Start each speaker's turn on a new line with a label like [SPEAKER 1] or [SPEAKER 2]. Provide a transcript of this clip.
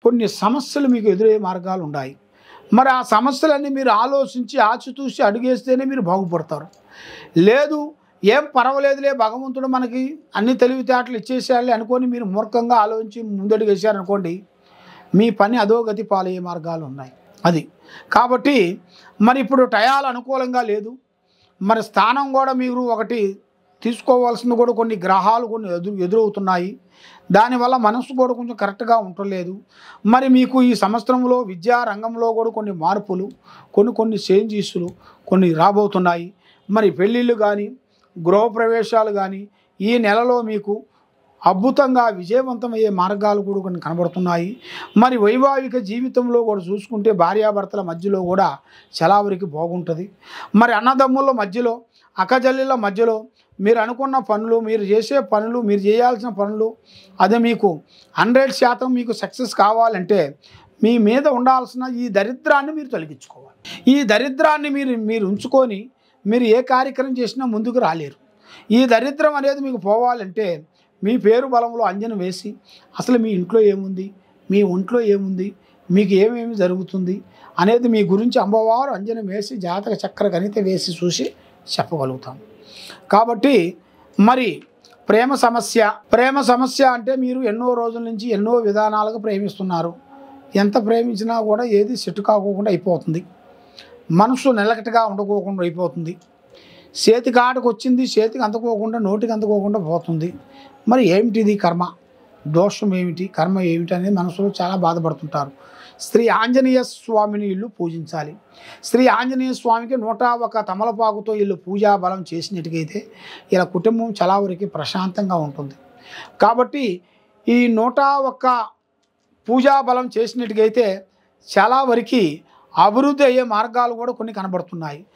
[SPEAKER 1] కొన్ని సమస్యలు మీకు ఎదురయ్యే మార్గాలు ఉన్నాయి. మరి ఆ సమస్యలన్నీ మీరు ఆలోచించి ఆచితూచి అడుగేస్తేనే మీరు బాగుపడతారు. లేదు ఏం పర్వాలేదులే భగవంతుడు మనకి అన్ని తెలివితేటలు ఇచ్చేసేయాలి అనుకొని మీరు మూర్ఖంగా ఆలోచించి ముందడుగు వేశారనుకోండి, మీ పని అధోగతి పాలయ్యే మార్గాలు ఉన్నాయి. అది కాబట్టి మరి ఇప్పుడు టయాలు అనుకూలంగా లేదు. మరి స్థానం కూడా మీరు ఒకటి తీసుకోవాల్సింది కూడా కొన్ని గ్రహాలు కొన్ని ఎదురవుతున్నాయి. దానివల్ల మనసు కూడా కొంచెం కరెక్ట్గా ఉండలేదు. మరి మీకు ఈ సంవత్సరంలో విద్యా రంగంలో కూడా కొన్ని మార్పులు, కొన్ని చేంజెస్లు కొన్ని రాబోతున్నాయి. మరి పెళ్ళిళ్ళు కానీ గృహప్రవేశాలు కానీ ఈ నెలలో మీకు అద్భుతంగా విజయవంతమయ్యే మార్గాలు కూడా కొన్ని కనబడుతున్నాయి. మరి వైవాహిక జీవితంలో కూడా చూసుకుంటే భార్యాభర్తల మధ్యలో కూడా చాలా వరకు బాగుంటుంది. మరి అన్నదమ్ముల మధ్యలో అక్కజల్లుల మధ్యలో మీరు అనుకున్న పనులు, మీరు చేసే పనులు, మీరు చేయాల్సిన పనులు అది మీకు 100% మీకు సక్సెస్ కావాలంటే మీ మీద ఉండాల్సిన ఈ దరిద్రాన్ని మీరు తొలగించుకోవాలి. ఈ దరిద్రాన్ని మీరు ఉంచుకొని మీరు ఏ కార్యక్రమం చేసినా ముందుకు రాలేరు. ఈ దరిద్రం అనేది మీకు పోవాలంటే మీ పేరు బలంలో అంజనం వేసి అసలు మీ ఇంట్లో ఏముంది, మీ ఒంట్లో ఏముంది, మీకు ఏమేమి జరుగుతుంది అనేది మీ గురించి అమ్మవారు అంజనం వేసి జాతక చక్ర గణిత వేసి చూసి చెప్పగలుగుతాం. కాబట్టి మరి ప్రేమ సమస్య అంటే మీరు ఎన్నో రోజుల నుంచి ఎన్నో విధానాలుగా ప్రేమిస్తున్నారు. ఎంత ప్రేమించినా కూడా ఏది సెట్ కాకోకుండా అయిపోతుంది. మనసు నిలకటగా ఉండకోకుండా అయిపోతుంది. చేతికి ఆటకు వచ్చింది చేతికి అందుకోకుండా నోటికి అందుకోకుండా పోతుంది. మరి ఏమిటిది కర్మ దోషం ఏమిటి, కర్మ ఏమిటి అనేది మనసులో చాలా బాధపడుతుంటారు. శ్రీ ఆంజనేయ స్వామిని ఇల్లు పూజించాలి. శ్రీ ఆంజనేయ స్వామికి 101 తమలపాకుతో ఇల్లు పూజా బలం చేసినట్టుగైతే ఇలా కుటుంబం చాలా వరకు ప్రశాంతంగా ఉంటుంది. కాబట్టి ఈ 101 పూజా బలం చేసినట్టుగైతే చాలా వరకు అభివృద్ధి అయ్యే మార్గాలు కూడా కొన్ని కనబడుతున్నాయి.